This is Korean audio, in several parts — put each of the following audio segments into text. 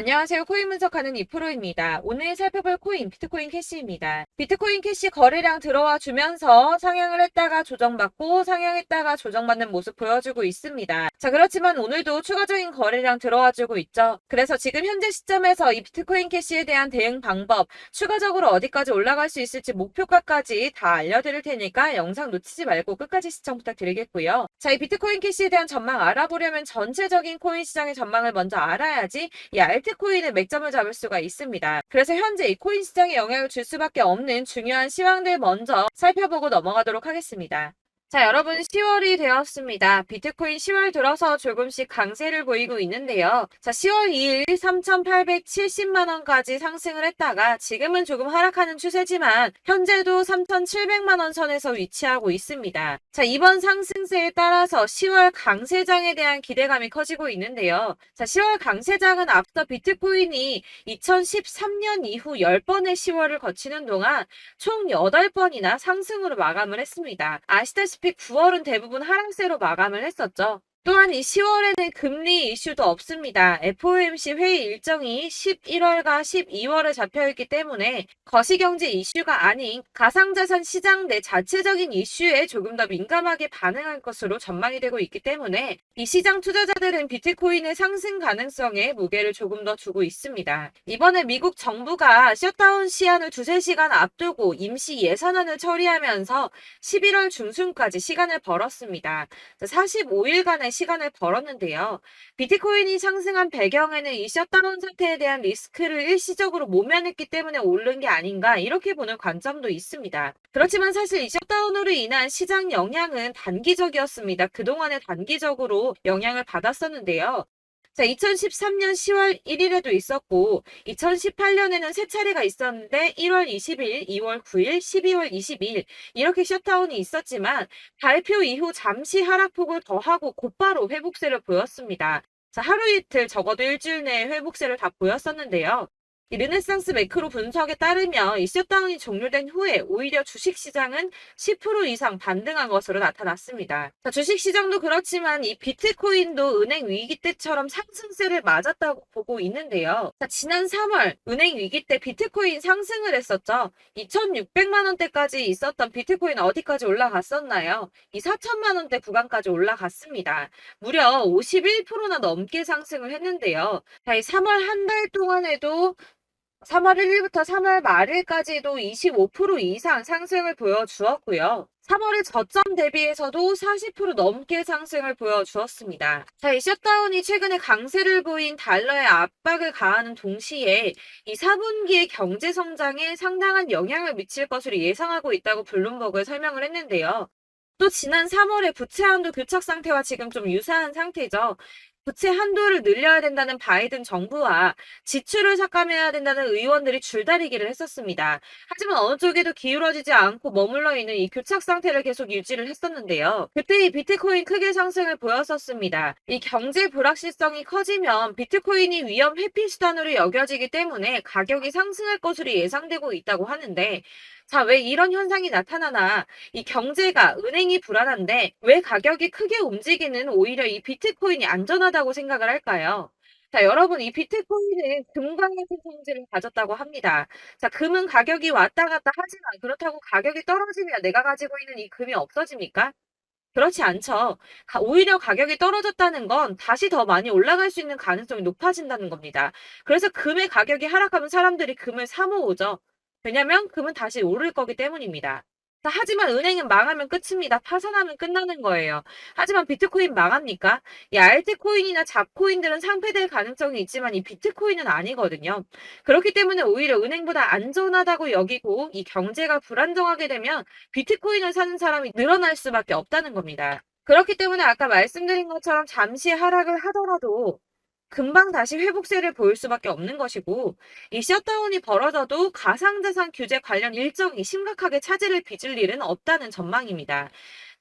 안녕하세요. 코인 분석하는 이프로입니다. 오늘 살펴볼 코인 비트코인 캐시입니다. 비트코인 캐시 거래량 들어와 주면서 상향을 했다가 조정받고 상향했다가 조정받는 모습 보여주고 있습니다. 자, 그렇지만 오늘도 추가적인 거래량 들어와 주고 있죠. 그래서 지금 현재 시점에서 이 비트코인 캐시에 대한 대응 방법, 추가적으로 어디까지 올라갈 수 있을지 목표가까지 다 알려드릴 테니까 영상 놓치지 말고 끝까지 시청 부탁드리겠고요. 자, 이 비트코인 캐시에 대한 전망 알아보려면 전체적인 코인 시장의 전망을 먼저 알아야지 이 알트코인의 맥점을 잡을 수가 있습니다. 그래서 현재 이 코인 시장에 영향을 줄 수밖에 없는 중요한 시황들 먼저 살펴보고 넘어가도록 하겠습니다. 자, 여러분 10월이 되었습니다. 비트코인 10월 들어서 조금씩 강세를 보이고 있는데요. 자, 10월 2일 3,870만 원까지 상승을 했다가 지금은 조금 하락하는 추세지만 현재도 3,700만 원 선에서 위치하고 있습니다. 자, 이번 상승세에 따라서 10월 강세장에 대한 기대감이 커지고 있는데요. 자, 10월 강세장은 앞서 비트코인이 2013년 이후 10번의 10월을 거치는 동안 총 8번이나 상승으로 마감을 했습니다. 아시다시피 9월은 대부분 하락세로 마감을 했었죠. 또한 이 10월에는 금리 이슈도 없습니다. FOMC 회의 일정이 11월과 12월에 잡혀있기 때문에 거시경제 이슈가 아닌 가상자산 시장 내 자체적인 이슈에 조금 더 민감하게 반응할 것으로 전망이 되고 있기 때문에 이 시장 투자자들은 비트코인의 상승 가능성에 무게를 조금 더 두고 있습니다. 이번에 미국 정부가 셧다운 시한을 2~3시간 앞두고 임시 예산안을 처리하면서 11월 중순까지 시간을 벌었습니다. 45일간의 시간을 벌었는데요. 비트코인이 상승한 배경에는 이 셧다운 사태에 대한 리스크를 일시적으로 모면했기 때문에 오른 게 아닌가 이렇게 보는 관점도 있습니다. 그렇지만 사실 이 셧다운으로 인한 시장 영향은 단기적이었습니다. 그동안에 단기적으로 영향을 받았었는데요. 자, 2013년 10월 1일에도 있었고 2018년에는 세 차례가 있었는데 1월 20일, 2월 9일, 12월 22일 이렇게 셧다운이 있었지만 발표 이후 잠시 하락폭을 더하고 곧바로 회복세를 보였습니다. 자, 하루 이틀 적어도 일주일 내에 회복세를 다 보였었는데요. 이 르네상스 매크로 분석에 따르면 이 셧다운이 종료된 후에 오히려 주식시장은 10% 이상 반등한 것으로 나타났습니다. 자, 주식시장도 그렇지만 이 비트코인도 은행 위기 때처럼 상승세를 맞았다고 보고 있는데요. 자, 지난 3월 은행 위기 때 비트코인 상승을 했었죠. 2,600만 원대까지 있었던 비트코인 어디까지 올라갔었나요? 이 4천만 원대 구간까지 올라갔습니다. 무려 51%나 넘게 상승을 했는데요. 자, 이 3월 한 달 동안에도 3월 1일부터 3월 말일까지도 25% 이상 상승을 보여주었고요. 3월의 저점 대비해서도 40% 넘게 상승을 보여주었습니다. 자, 이 셧다운이 최근에 강세를 보인 달러에 압박을 가하는 동시에 이 4분기의 경제 성장에 상당한 영향을 미칠 것으로 예상하고 있다고 블룸버그에 설명을 했는데요. 또 지난 3월에 부채 한도 교착 상태와 지금 좀 유사한 상태죠. 부채 한도를 늘려야 된다는 바이든 정부와 지출을 삭감해야 된다는 의원들이 줄다리기를 했었습니다. 하지만 어느 쪽에도 기울어지지 않고 머물러 있는 이 교착 상태를 계속 유지를 했었는데요. 그때 이 비트코인 크게 상승을 보였었습니다. 이 경제 불확실성이 커지면 비트코인이 위험 회피 수단으로 여겨지기 때문에 가격이 상승할 것으로 예상되고 있다고 하는데 자, 왜 이런 현상이 나타나나 이 경제가 은행이 불안한데 왜 가격이 크게 움직이는 오히려 이 비트코인이 안전하다고 생각을 할까요? 자, 여러분, 이 비트코인은 금과 같은 성질을 가졌다고 합니다. 자, 금은 가격이 왔다 갔다 하지만 그렇다고 가격이 떨어지면 내가 가지고 있는 이 금이 없어집니까? 그렇지 않죠. 오히려 가격이 떨어졌다는 건 다시 더 많이 올라갈 수 있는 가능성이 높아진다는 겁니다. 그래서 금의 가격이 하락하면 사람들이 금을 사 모으죠. 왜냐면 금은 다시 오를 거기 때문입니다. 자, 하지만 은행은 망하면 끝입니다. 파산하면 끝나는 거예요. 하지만 비트코인 망합니까? 이 알트코인이나 잡코인들은 상폐될 가능성이 있지만 이 비트코인은 아니거든요. 그렇기 때문에 오히려 은행보다 안전하다고 여기고 이 경제가 불안정하게 되면 비트코인을 사는 사람이 늘어날 수밖에 없다는 겁니다. 그렇기 때문에 아까 말씀드린 것처럼 잠시 하락을 하더라도 금방 다시 회복세를 보일 수밖에 없는 것이고 이 셧다운이 벌어져도 가상자산 규제 관련 일정이 심각하게 차질을 빚을 일은 없다는 전망입니다.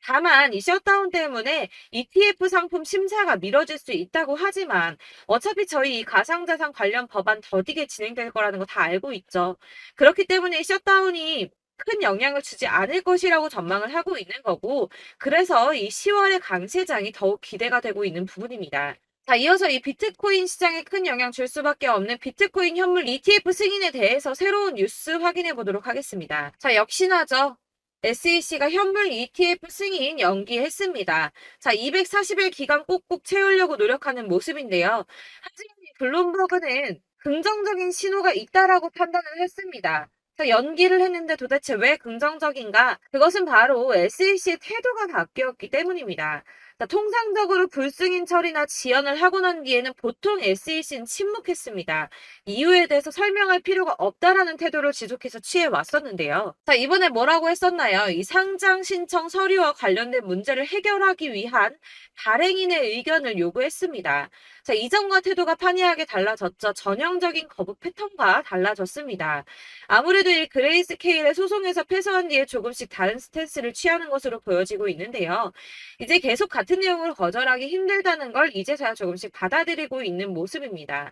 다만 이 셧다운 때문에 ETF 상품 심사가 미뤄질 수 있다고 하지만 어차피 저희 이 가상자산 관련 법안 더디게 진행될 거라는 거 다 알고 있죠. 그렇기 때문에 이 셧다운이 큰 영향을 주지 않을 것이라고 전망을 하고 있는 거고 그래서 이 10월의 강세장이 더욱 기대가 되고 있는 부분입니다. 자, 이어서 이 비트코인 시장에 큰 영향 줄 수밖에 없는 비트코인 현물 ETF 승인에 대해서 새로운 뉴스 확인해 보도록 하겠습니다. 자, 역시나죠. SEC가 현물 ETF 승인 연기했습니다. 자, 240일 기간 꼭꼭 채우려고 노력하는 모습인데요. 하지만 이 블룸버그는 긍정적인 신호가 있다라고 판단을 했습니다. 자, 연기를 했는데 도대체 왜 긍정적인가? 그것은 바로 SEC의 태도가 바뀌었기 때문입니다. 자, 통상적으로 불승인 처리나 지연을 하고 난 뒤에는 보통 SEC는 침묵했습니다. 이유에 대해서 설명할 필요가 없다라는 태도를 지속해서 취해 왔었는데요. 자, 이번에 뭐라고 했었나요? 이 상장 신청 서류와 관련된 문제를 해결하기 위한 발행인의 의견을 요구했습니다. 자, 이전과 태도가 판이하게 달라졌죠. 전형적인 거부 패턴과 달라졌습니다. 아무래도 이 그레이스케일의 소송에서 패소한 뒤에 조금씩 다른 스탠스를 취하는 것으로 보여지고 있는데요. 이제 계속 같은 내용을 거절하기 힘들다는 걸 이제서야 조금씩 받아들이고 있는 모습입니다.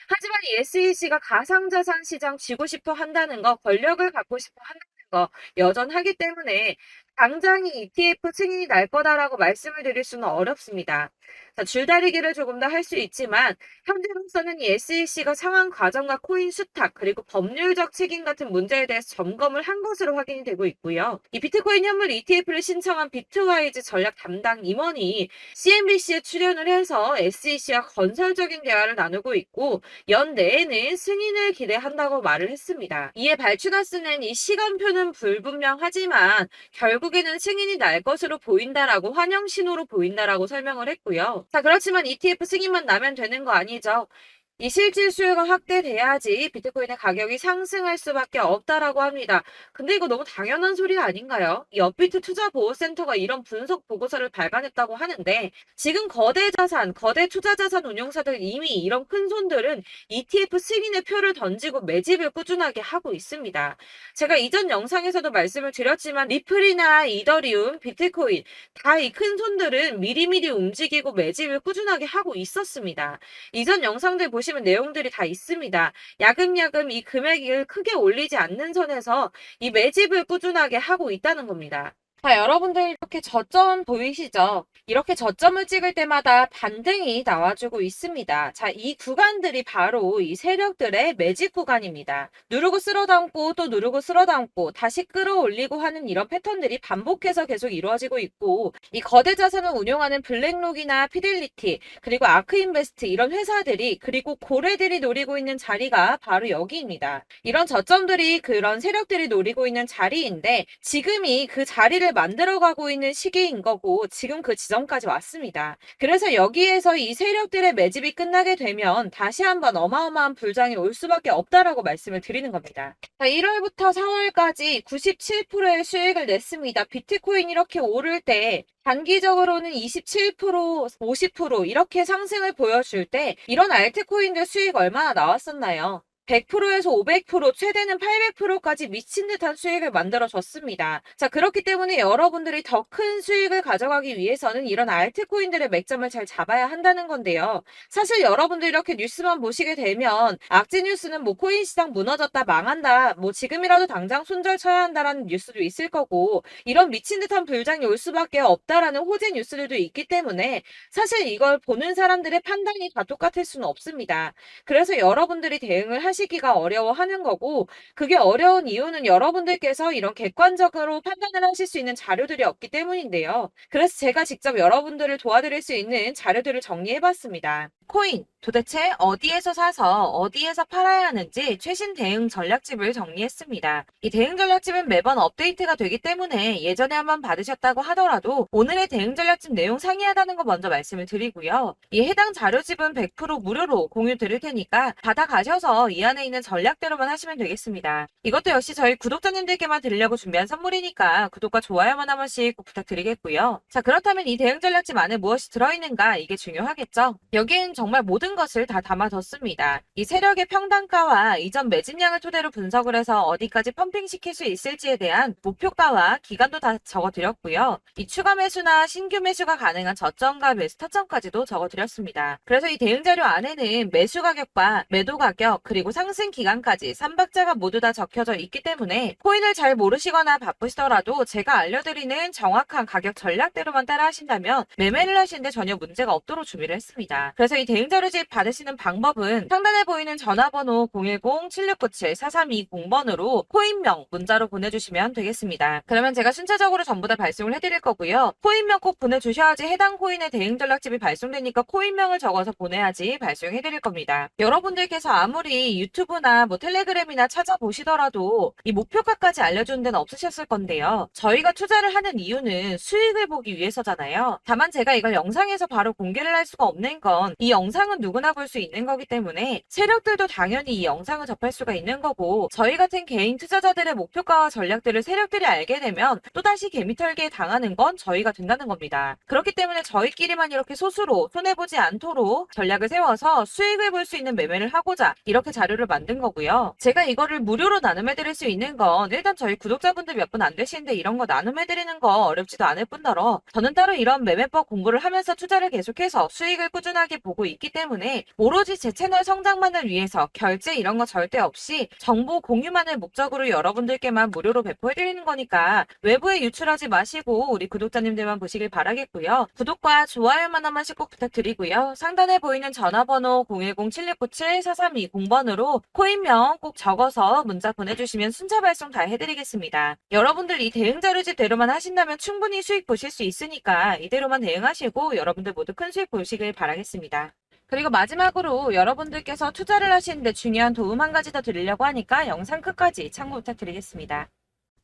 하지만 이 SEC가 가상자산 시장 쥐고 싶어 한다는 거, 권력을 갖고 싶어 한다는 거 여전하기 때문에 당장이 ETF 승인이 날 거다라고 말씀을 드릴 수는 어렵습니다. 자, 줄다리기를 조금 더 할 수 있지만 현재로서는 이 SEC가 상한 과정과 코인 수탁 그리고 법률적 책임 같은 문제에 대해서 점검을 한 것으로 확인이 되고 있고요. 이 비트코인 현물 ETF를 신청한 비트와이즈 전략 담당 임원이 CNBC에 출연을 해서 SEC와 건설적인 대화를 나누고 있고 연내에는 승인을 기대한다고 말을 했습니다. 이에 발추나스는 이 시간표는 불분명하지만 결국에는 승인이 날 것으로 보인다라고 환영 신호로 보인다라고 설명을 했고요. 자, 그렇지만 ETF 승인만 나면 되는 거 아니죠. 이 실질 수요가 확대돼야지 비트코인의 가격이 상승할 수밖에 없다라고 합니다. 근데 이거 너무 당연한 소리 아닌가요? 이 업비트 투자보호센터가 이런 분석 보고서를 발간했다고 하는데 지금 거대 자산, 거대 투자자산 운용사들 이미 이런 큰 손들은 ETF 승인의 표를 던지고 매집을 꾸준하게 하고 있습니다. 제가 이전 영상에서도 말씀을 드렸지만 리플이나 이더리움, 비트코인 다 이 큰 손들은 미리미리 움직이고 매집을 꾸준하게 하고 있었습니다. 이전 영상들 보시면 내용들이 다 있습니다. 야금야금 이 금액을 크게 올리지 않는 선에서 이 매집을 꾸준하게 하고 있다는 겁니다. 자, 여러분들 이렇게 저점 보이시죠? 이렇게 저점을 찍을 때마다 반등이 나와주고 있습니다. 자, 이 구간들이 바로 이 세력들의 매집 구간입니다. 누르고 쓸어담고 또 누르고 쓸어담고 다시 끌어올리고 하는 이런 패턴들이 반복해서 계속 이루어지고 있고 이 거대 자산을 운용하는 블랙록이나 피델리티 그리고 아크인베스트 이런 회사들이 그리고 고래들이 노리고 있는 자리가 바로 여기입니다. 이런 저점들이 그런 세력들이 노리고 있는 자리인데 지금이 그 자리를 만들어가고 있는 시기인 거고 지금 그 지점까지 왔습니다. 그래서 여기에서 이 세력들의 매집이 끝나게 되면 다시 한번 어마어마한 불장이 올 수밖에 없다라고 말씀을 드리는 겁니다. 자, 1월부터 4월까지 97%의 수익을 냈습니다. 비트코인 이렇게 오를 때 단기적으로는 27%, 50% 이렇게 상승을 보여줄 때 이런 알트코인들 수익 얼마나 나왔었나요? 100%에서 500%, 최대는 800%까지 미친 듯한 수익을 만들어줬습니다. 자, 그렇기 때문에 여러분들이 더 큰 수익을 가져가기 위해서는 이런 알트코인들의 맥점을 잘 잡아야 한다는 건데요. 사실 여러분들 이렇게 뉴스만 보시게 되면 악재 뉴스는 뭐 코인 시장 무너졌다, 망한다, 뭐 지금이라도 당장 손절 쳐야 한다라는 뉴스도 있을 거고 이런 미친 듯한 불장이 올 수밖에 없다라는 호재 뉴스들도 있기 때문에 사실 이걸 보는 사람들의 판단이 다 똑같을 수는 없습니다. 그래서 여러분들이 대응을 하시기가 어려워하는 거고 그게 어려운 이유는 여러분들께서 이런 객관적으로 판단을 하실 수 있는 자료들이 없기 때문인데요. 그래서 제가 직접 여러분들을 도와드릴 수 있는 자료들을 정리해봤습니다. 코인 도대체 어디에서 사서 어디에서 팔아야 하는지 최신 대응 전략집을 정리했습니다. 이 대응 전략집은 매번 업데이트가 되기 때문에 예전에 한번 받으셨다고 하더라도 오늘의 대응 전략집 내용 상이하다는 거 먼저 말씀을 드리고요. 이 해당 자료집은 100% 무료로 공유 드릴 테니까 받아가셔서 이 안에 있는 전략대로만 하시면 되겠습니다. 이것도 역시 저희 구독자님들께만 드리려고 준비한 선물이니까 구독과 좋아요만 한 번씩 꼭 부탁드리겠고요. 자, 그렇다면 이 대응 전략집 안에 무엇이 들어있는가 이게 중요하겠죠. 여기엔 정말 모든 모든 것을 다 담아뒀습니다. 이 세력의 평단가와 이전 매집량을 토대로 분석을 해서 어디까지 펌핑시킬 수 있을지에 대한 목표가와 기간도 다 적어드렸고요. 이 추가 매수나 신규 매수가 가능한 저점과 매수 타점까지도 적어드렸습니다. 그래서 이 대응자료 안에는 매수 가격과 매도 가격 그리고 상승 기간까지 3박자가 모두 다 적혀져 있기 때문에 코인을 잘 모르시거나 바쁘시더라도 제가 알려드리는 정확한 가격 전략대로만 따라 하신다면 매매를 하시는데 전혀 문제가 없도록 준비를 했습니다. 그래서 이 대응자료집 받으시는 방법은 상단에 보이는 전화번호 010-7697-4320번으로 코인명 문자로 보내주시면 되겠습니다. 그러면 제가 순차적으로 전부 다 발송을 해드릴 거고요. 코인명 꼭 보내주셔야지 해당 코인의 대응 전략집이 발송되니까 코인명을 적어서 보내야지 발송해드릴 겁니다. 여러분들께서 아무리 유튜브나 뭐 텔레그램이나 찾아보시더라도 이 목표가까지 알려주는 데는 없으셨을 건데요. 저희가 투자를 하는 이유는 수익을 보기 위해서잖아요. 다만 제가 이걸 영상에서 바로 공개를 할 수가 없는 건 이 영상은 누구나 볼 수 있는 거기 때문에 세력들도 당연히 이 영상을 접할 수가 있는 거고 저희 같은 개인 투자자들의 목표가와 전략들을 세력들이 알게 되면 또다시 개미털기에 당하는 건 저희가 된다는 겁니다. 그렇기 때문에 저희끼리만 이렇게 소수로 손해보지 않도록 전략을 세워서 수익을 볼 수 있는 매매를 하고자 이렇게 자료를 만든 거고요. 제가 이거를 무료로 나눔해드릴 수 있는 건 일단 저희 구독자분들 몇 분 안 되시는데 이런 거 나눔해드리는 거 어렵지도 않을 뿐더러 저는 따로 이런 매매법 공부를 하면서 투자를 계속해서 수익을 꾸준하게 보고 있기 때문에 오로지 제 채널 성장만을 위해서 결제 이런 거 절대 없이 정보 공유만을 목적으로 여러분들께만 무료로 배포해드리는 거니까 외부에 유출하지 마시고 우리 구독자님들만 보시길 바라겠고요. 구독과 좋아요만 한 번씩 꼭 부탁드리고요. 상단에 보이는 전화번호 010-7697-4320번으로 코인명 꼭 적어서 문자 보내주시면 순차 발송 다 해드리겠습니다. 여러분들 이 대응자료집대로만 하신다면 충분히 수익 보실 수 있으니까 이대로만 대응하시고 여러분들 모두 큰 수익 보시길 바라겠습니다. 그리고 마지막으로 여러분들께서 투자를 하시는데 중요한 도움 한 가지 더 드리려고 하니까 영상 끝까지 참고 부탁드리겠습니다.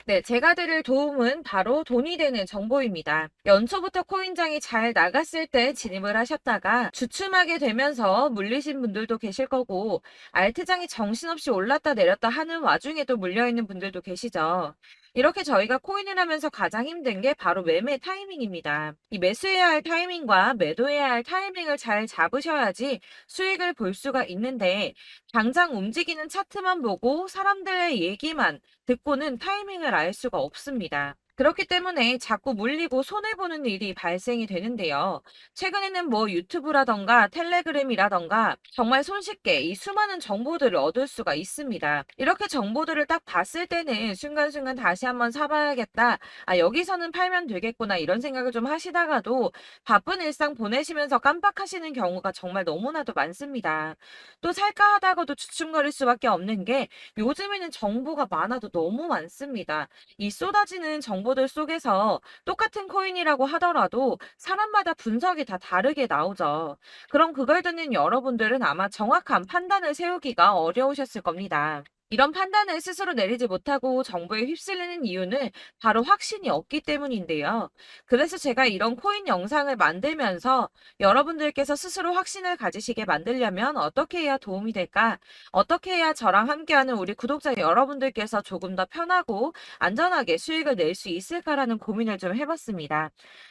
네, 제가 드릴 도움은 바로 돈이 되는 정보입니다. 연초부터 코인장이 잘 나갔을 때 진입을 하셨다가 주춤하게 되면서 물리신 분들도 계실 거고 알트장이 정신없이 올랐다 내렸다 하는 와중에도 물려있는 분들도 계시죠. 이렇게 저희가 코인을 하면서 가장 힘든 게 바로 매매 타이밍입니다. 이 매수해야 할 타이밍과 매도해야 할 타이밍을 잘 잡으셔야지 수익을 볼 수가 있는데 당장 움직이는 차트만 보고 사람들의 얘기만 듣고는 타이밍을 알 수가 없습니다. 그렇기 때문에 자꾸 물리고 손해보는 일이 발생이 되는데요. 최근에는 뭐 유튜브라던가 텔레그램이라던가 정말 손쉽게 이 수많은 정보들을 얻을 수가 있습니다. 이렇게 정보들을 딱 봤을 때는 순간순간 다시 한번 사봐야겠다. 아, 여기서는 팔면 되겠구나 이런 생각을 좀 하시다가도 바쁜 일상 보내시면서 깜빡하시는 경우가 정말 너무나도 많습니다. 또 살까 하다가도 주춤거릴 수밖에 없는 게 요즘에는 정보가 많아도 너무 많습니다. 이 쏟아지는 정보들 속에서 똑같은 코인이라고 하더라도 사람마다 분석이 다 다르게 나오죠. 그럼 그걸 듣는 여러분들은 아마 정확한 판단을 세우기가 어려우셨을 겁니다. 이런 판단을 스스로 내리지 못하고 정보에 휩쓸리는 이유는 바로 확신이 없기 때문인데요. 그래서 제가 이런 코인 영상을 만들면서 여러분들께서 스스로 확신을 가지시게 만들려면 어떻게 해야 도움이 될까? 어떻게 해야 저랑 함께하는 우리 구독자 여러분들께서 조금 더 편하고 안전하게 수익을 낼 수 있을까라는 고민을 좀 해봤습니다.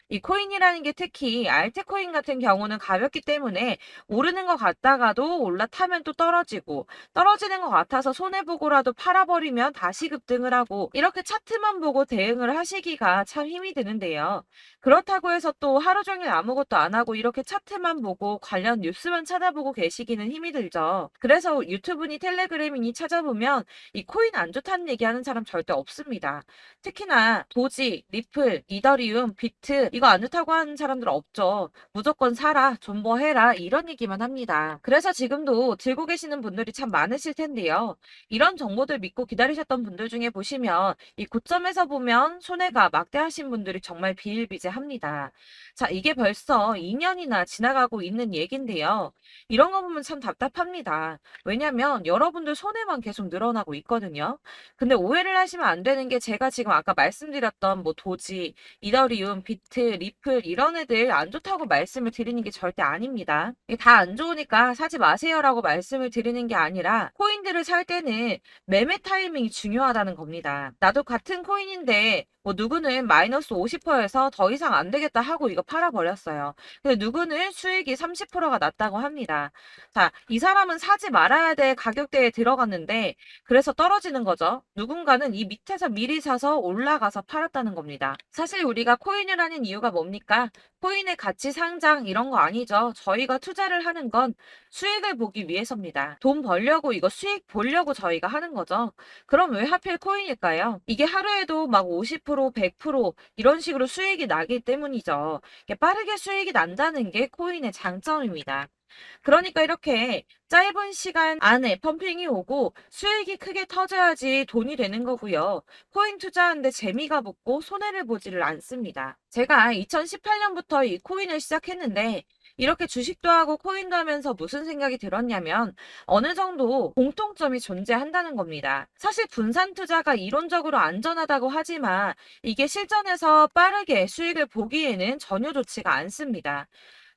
이 코인이라는 게 특히 알트코인 같은 경우는 가볍기 때문에 오르는 것 같다가도 올라타면 또 떨어지고 떨어지는 것 같아서 손해보고라도 팔아버리면 다시 급등을 하고 이렇게 차트만 보고 대응을 하시기가 참 힘이 드는데요. 그렇다고 해서 또 하루 종일 아무것도 안 하고 이렇게 차트만 보고 관련 뉴스만 찾아보고 계시기는 힘이 들죠. 그래서 유튜브니 텔레그램이니 찾아보면 이 코인 안 좋다는 얘기하는 사람 절대 없습니다. 특히나 도지, 리플, 이더리움, 비트 이거 안 좋다고 하는 사람들 없죠. 무조건 사라, 존버해라 이런 얘기만 합니다. 그래서 지금도 들고 계시는 분들이 참 많으실 텐데요. 이런 정보들 믿고 기다리셨던 분들 중에 보시면 이 고점에서 보면 손해가 막대하신 분들이 정말 비일비재합니다. 자, 이게 벌써 2년이나 지나가고 있는 얘긴데요. 이런 거 보면 참 답답합니다. 왜냐면 여러분들 손해만 계속 늘어나고 있거든요. 근데 오해를 하시면 안 되는 게 제가 지금 아까 말씀드렸던 뭐 도지, 이더리움, 비트, 리플 이런 애들 안 좋다고 말씀을 드리는 게 절대 아닙니다. 다 안 좋으니까 사지 마세요라고 말씀을 드리는 게 아니라 코인들을 살 때는 일단은 매매 타이밍이 중요하다는 겁니다. 나도 같은 코인인데 뭐 누구는 마이너스 50%에서 더 이상 안 되겠다 하고 이거 팔아버렸어요. 근데 누구는 수익이 30%가 났다고 합니다. 자, 이 사람은 사지 말아야 될 가격대에 들어갔는데 그래서 떨어지는 거죠. 누군가는 이 밑에서 미리 사서 올라가서 팔았다는 겁니다. 사실 우리가 코인을 하는 이유가 뭡니까? 코인의 가치 상장 이런 거 아니죠. 저희가 투자를 하는 건 수익을 보기 위해서입니다. 돈 벌려고 이거 수익 보려고 저희가 하는 거죠. 그럼 왜 하필 코인일까요? 이게 하루에도 막 50%, 100% 이런 식으로 수익이 나기 때문이죠. 이게 빠르게 수익이 난다는 게 코인의 장점입니다. 그러니까 이렇게 짧은 시간 안에 펌핑이 오고 수익이 크게 터져야지 돈이 되는 거고요. 코인 투자하는데 재미가 붙고 손해를 보지를 않습니다. 제가 2018년부터 이 코인을 시작했는데 이렇게 주식도 하고 코인도 하면서 무슨 생각이 들었냐면 어느 정도 공통점이 존재한다는 겁니다. 사실 분산 투자가 이론적으로 안전하다고 하지만 이게 실전에서 빠르게 수익을 보기에는 전혀 좋지가 않습니다.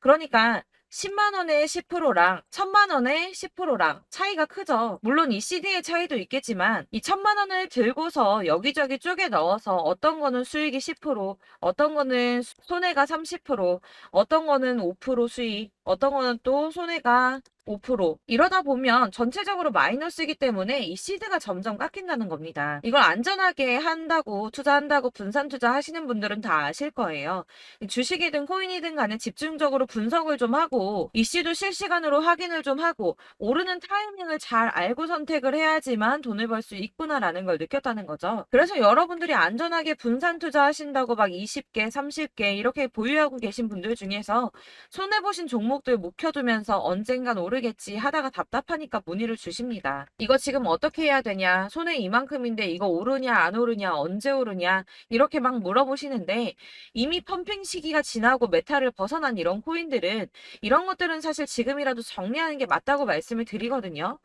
그러니까 10만 원에 10%랑 1000만 원에 10%랑 차이가 크죠. 물론 이 CD의 차이도 있겠지만 이 1000만 원을 들고서 여기저기 쪼개 넣어서 어떤 거는 수익이 10%, 어떤 거는 손해가 30%, 어떤 거는 5% 수익, 어떤 거는 또 손해가 5% 이러다 보면 전체적으로 마이너스이기 때문에 이 시드가 점점 깎인다는 겁니다. 이걸 안전하게 한다고 투자한다고 분산 투자하시는 분들은 다 아실 거예요. 주식이든 코인이든 간에 집중적으로 분석을 좀 하고 이슈도 실시간으로 확인을 좀 하고 오르는 타이밍을 잘 알고 선택을 해야지만 돈을 벌 수 있구나라는 걸 느꼈다는 거죠. 그래서 여러분들이 안전하게 분산 투자하신다고 막 20개, 30개 이렇게 보유하고 계신 분들 중에서 손해보신 종목들 묵혀두면서 언젠간 오르겠지 하다가 답답하니까 문의를 주십니다. 이거 지금 어떻게 해야 되냐? 손해 이만큼인데 이거 오르냐 안 오르냐 언제 오르냐 이렇게 막 물어보시는데 이미 펌핑 시기가 지나고 메타를 벗어난 이런 코인들은 이런 것들은 사실 지금이라도 정리하는 게 맞다고 말씀을 드리거든요.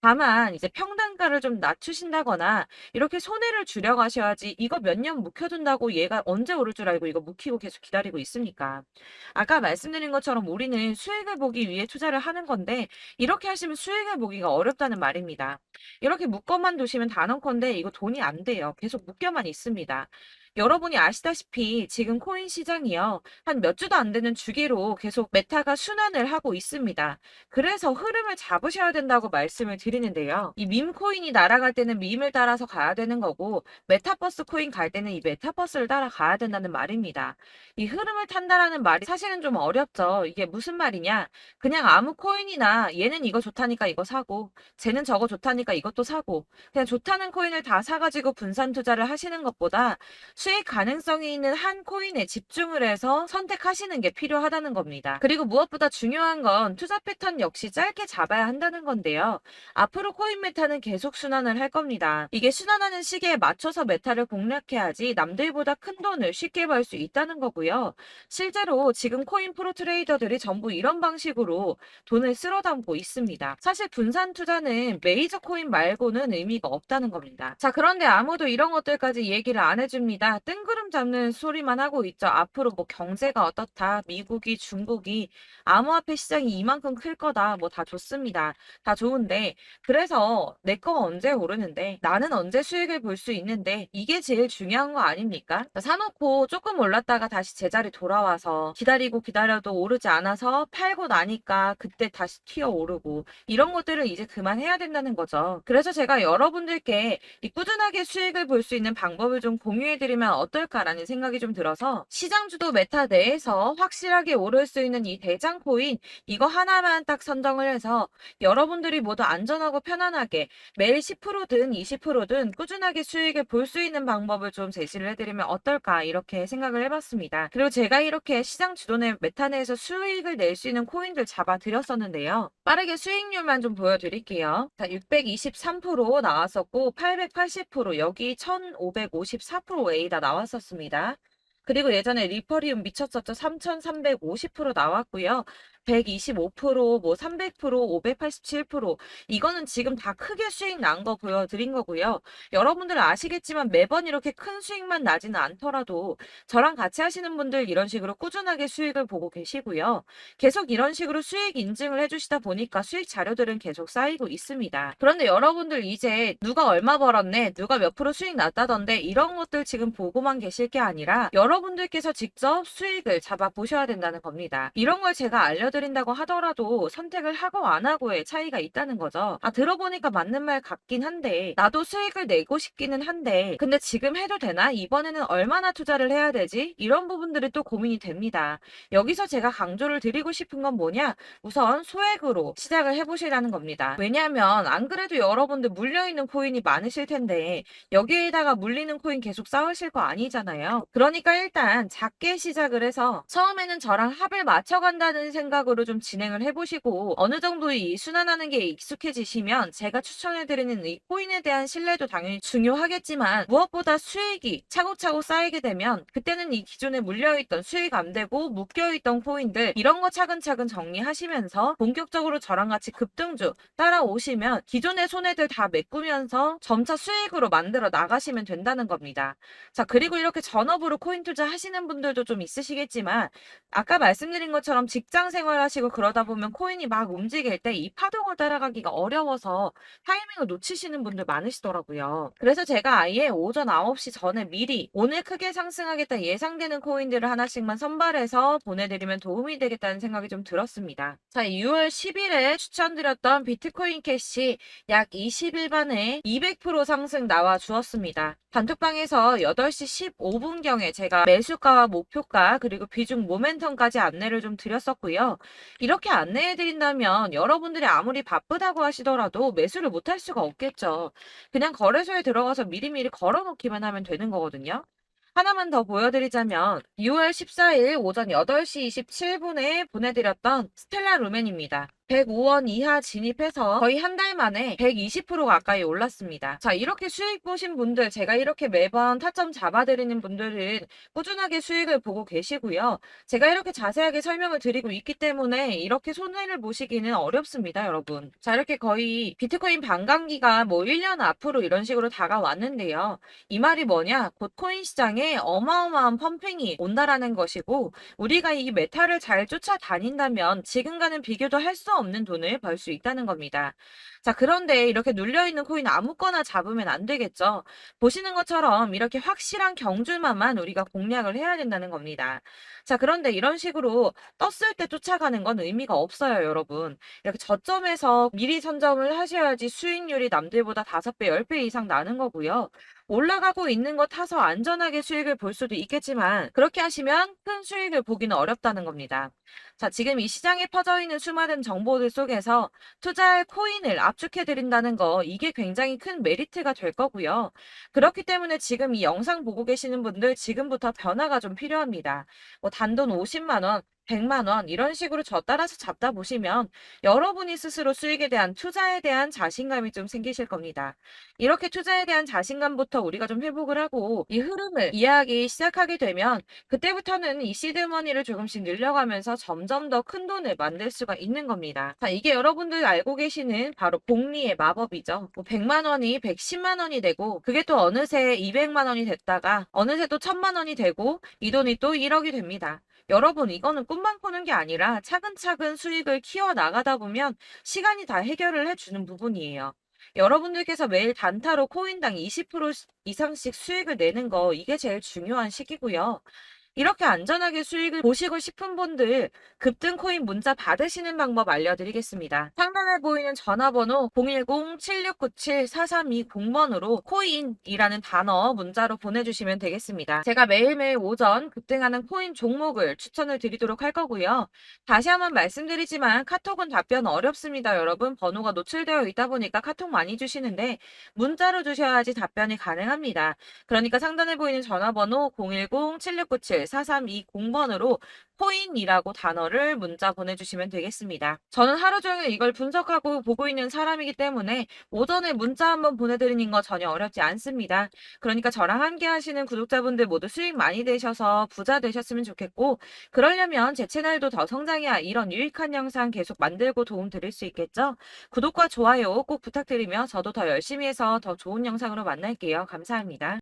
다만 이제 평단가를 좀 낮추신다거나 이렇게 손해를 줄여가셔야지 이거 몇 년 묵혀둔다고 얘가 언제 오를 줄 알고 이거 묵히고 계속 기다리고 있습니까? 아까 말씀드린 것처럼 우리는 수익을 보기 위해 투자를 하는 건데 이렇게 하시면 수익을 보기가 어렵다는 말입니다. 이렇게 묶어만 두시면 단언컨대 이거 돈이 안 돼요. 계속 묶여만 있습니다. 여러분이 아시다시피 지금 코인 시장이요. 한 몇 주도 안 되는 주기로 계속 메타가 순환을 하고 있습니다. 그래서 흐름을 잡으셔야 된다고 말씀을 드리는데요. 이 밈 코인이 날아갈 때는 밈을 따라서 가야 되는 거고 메타버스 코인 갈 때는 이 메타버스를 따라가야 된다는 말입니다. 이 흐름을 탄다라는 말이 사실은 좀 어렵죠. 이게 무슨 말이냐? 그냥 아무 코인이나 얘는 이거 좋다니까 이거 사고 쟤는 저거 좋다니까 이것도 사고 그냥 좋다는 코인을 다 사가지고 분산 투자를 하시는 것보다 수익 가능성이 있는 한 코인에 집중을 해서 선택하시는 게 필요하다는 겁니다. 그리고 무엇보다 중요한 건 투자 패턴 역시 짧게 잡아야 한다는 건데요. 앞으로 코인 메타는 계속 순환을 할 겁니다. 이게 순환하는 시기에 맞춰서 메타를 공략해야지 남들보다 큰 돈을 쉽게 벌 수 있다는 거고요. 실제로 지금 코인 프로 트레이더들이 전부 이런 방식으로 돈을 쓸어 담고 있습니다. 사실 분산 투자는 메이저 코인 말고는 의미가 없다는 겁니다. 자, 그런데 아무도 이런 것들까지 얘기를 안 해줍니다. 뜬구름 잡는 소리만 하고 있죠. 앞으로 뭐 경제가 어떻다, 미국이, 중국이, 암호화폐 시장이 이만큼 클 거다, 뭐 다 좋습니다. 다 좋은데, 그래서 내 거가 언제 오르는데, 나는 언제 수익을 볼 수 있는데, 이게 제일 중요한 거 아닙니까? 사놓고 조금 올랐다가 다시 제자리 돌아와서 기다리고 기다려도 오르지 않아서 팔고 나니까 그때 다시 튀어 오르고, 이런 것들을 이제 그만해야 된다는 거죠. 그래서 제가 여러분들께 이 꾸준하게 수익을 볼 수 있는 방법을 좀 공유해드리면 어떨까라는 생각이 좀 들어서 시장 주도 메타 내에서 확실하게 오를 수 있는 이 대장 코인 이거 하나만 딱 선정을 해서 여러분들이 모두 안전하고 편안하게 매일 10%든 20%든 꾸준하게 수익을 볼 수 있는 방법을 좀 제시를 해드리면 어떨까 이렇게 생각을 해봤습니다. 그리고 제가 이렇게 시장 주도내 메타 내에서 수익을 낼 수 있는 코인들 잡아드렸었는데요. 빠르게 수익률만 좀 보여드릴게요. 자, 623% 나왔었고 880% 여기 1554% A다 나왔었습니다. 그리고 예전에 리퍼리움 미쳤었죠. 3350% 나왔고요. 125%, 뭐 300%, 587%. 이거는 지금 다 크게 수익 난 거 보여드린 거고요. 여러분들은 아시겠지만 매번 이렇게 큰 수익만 나지는 않더라도 저랑 같이 하시는 분들 이런 식으로 꾸준하게 수익을 보고 계시고요. 계속 이런 식으로 수익 인증을 해주시다 보니까 수익 자료들은 계속 쌓이고 있습니다. 그런데 여러분들 이제 누가 얼마 벌었네, 누가 몇 프로 수익 났다던데 이런 것들 지금 보고만 계실 게 아니라 여러분들께서 직접 수익을 잡아 보셔야 된다는 겁니다. 이런 걸 제가 알려드린다고 하더라도 선택을 하고 안 하고의 차이가 있다는 거죠. 아, 들어보니까 맞는 말 같긴 한데 나도 수익을 내고 싶기는 한데 근데 지금 해도 되나? 이번에는 얼마나 투자를 해야 되지? 이런 부분들이 또 고민이 됩니다. 여기서 제가 강조를 드리고 싶은 건 뭐냐? 우선 소액으로 시작을 해보시라는 겁니다. 왜냐하면 안 그래도 여러분들 물려있는 코인이 많으실 텐데 여기에다가 물리는 코인 계속 쌓으실 거 아니잖아요. 그러니까 일단 작게 시작을 해서 처음에는 저랑 합을 맞춰간다는 생각으로 좀 진행을 해보시고 어느 정도 이 순환하는 게 익숙해지시면 제가 추천해드리는 이 코인에 대한 신뢰도 당연히 중요하겠지만 무엇보다 수익이 차곡차곡 쌓이게 되면 그때는 이 기존에 물려있던 수익 안 되고 묶여있던 코인들 이런 거 차근차근 정리하시면서 본격적으로 저랑 같이 급등주 따라오시면 기존의 손해들 다 메꾸면서 점차 수익으로 만들어 나가시면 된다는 겁니다. 자, 그리고 이렇게 전업으로 코인 투자 하시는 분들도 좀 있으시겠지만 아까 말씀드린 것처럼 직장 생활하시고 그러다 보면 코인이 막 움직일 때 이 파동을 따라가기가 어려워서 타이밍을 놓치시는 분들 많으시더라고요. 그래서 제가 아예 오전 9시 전에 미리 오늘 크게 상승하겠다 예상되는 코인들을 하나씩만 선발해서 보내드리면 도움이 되겠다는 생각이 좀 들었습니다. 자, 6월 10일에 추천드렸던 비트코인 캐시 약 20일 만에 200% 상승 나와 주었습니다. 단톡방에서 8시 15분경에 제가 매수가와 목표가 그리고 비중 모멘텀까지 안내를 좀 드렸었고요. 이렇게 안내해드린다면 여러분들이 아무리 바쁘다고 하시더라도 매수를 못할 수가 없겠죠. 그냥 거래소에 들어가서 미리미리 걸어놓기만 하면 되는 거거든요. 하나만 더 보여드리자면 6월 14일 오전 8시 27분에 보내드렸던 스텔라 루멘입니다. 105원 이하 진입해서 거의 한 달 만에 120% 가까이 올랐습니다. 자, 이렇게 수익 보신 분들, 제가 이렇게 매번 타점 잡아드리는 분들은 꾸준하게 수익을 보고 계시고요. 제가 이렇게 자세하게 설명을 드리고 있기 때문에 이렇게 손해를 보시기는 어렵습니다, 여러분. 자, 이렇게 거의 비트코인 반감기가 뭐 1년 앞으로 이런 식으로 다가왔는데요. 이 말이 뭐냐? 곧 코인 시장에 어마어마한 펌핑이 온다라는 것이고 우리가 이 메타를 잘 쫓아다닌다면 지금과는 비교도 할 수 없는 돈을 벌 수 있다는 겁니다. 자, 그런데 이렇게 눌려있는 코인 아무거나 잡으면 안 되겠죠. 보시는 것처럼 이렇게 확실한 경주만만 우리가 공략을 해야 된다는 겁니다. 자, 그런데 이런 식으로 떴을 때 쫓아가는 건 의미가 없어요, 여러분. 이렇게 저점에서 미리 선점을 하셔야지 수익률이 남들보다 5배, 10배 이상 나는 거고요. 올라가고 있는 거 타서 안전하게 수익을 볼 수도 있겠지만 그렇게 하시면 큰 수익을 보기는 어렵다는 겁니다. 자, 지금 이 시장에 퍼져 있는 수많은 정보들 속에서 투자할 코인을 압축해드린다는 거 이게 굉장히 큰 메리트가 될 거고요. 그렇기 때문에 지금 이 영상 보고 계시는 분들 지금부터 변화가 좀 필요합니다. 뭐 단돈 50만 원, 100만 원 이런 식으로 저 따라서 잡다 보시면 여러분이 스스로 수익에 대한 투자에 대한 자신감이 좀 생기실 겁니다. 이렇게 투자에 대한 자신감부터 우리가 좀 회복을 하고 이 흐름을 이해하기 시작하게 되면 그때부터는 이 시드머니를 조금씩 늘려가면서 점점 더 큰 돈을 만들 수가 있는 겁니다. 자, 이게 여러분들 알고 계시는 바로 복리의 마법이죠. 뭐 100만 원이 110만 원이 되고 그게 또 어느새 200만 원이 됐다가 어느새 또 1000만 원이 되고 이 돈이 또 1억이 됩니다. 여러분, 이거는 꿈만 꾸는 게 아니라 차근차근 수익을 키워 나가다 보면 시간이 다 해결을 해주는 부분이에요. 여러분들께서 매일 단타로 코인당 20% 이상씩 수익을 내는 거 이게 제일 중요한 시기고요. 이렇게 안전하게 수익을 보시고 싶은 분들 급등 코인 문자 받으시는 방법 알려드리겠습니다. 상단에 보이는 전화번호 010-7697-4320번으로 코인이라는 단어 문자로 보내주시면 되겠습니다. 제가 매일매일 오전 급등하는 코인 종목을 추천을 드리도록 할 거고요. 다시 한번 말씀드리지만 카톡은 답변 어렵습니다. 여러분, 번호가 노출되어 있다 보니까 카톡 많이 주시는데 문자로 주셔야지 답변이 가능합니다. 그러니까 상단에 보이는 전화번호 010-7697 4320번으로 코인이라고 단어를 문자 보내주시면 되겠습니다. 저는 하루 종일 이걸 분석하고 보고 있는 사람이기 때문에 오전에 문자 한번 보내드리는 거 전혀 어렵지 않습니다. 그러니까 저랑 함께 하시는 구독자분들 모두 수익 많이 되셔서 부자 되셨으면 좋겠고, 그러려면 제 채널도 더 성장해야 이런 유익한 영상 계속 만들고 도움 드릴 수 있겠죠? 구독과 좋아요 꼭 부탁드리며 저도 더 열심히 해서 더 좋은 영상으로 만날게요. 감사합니다.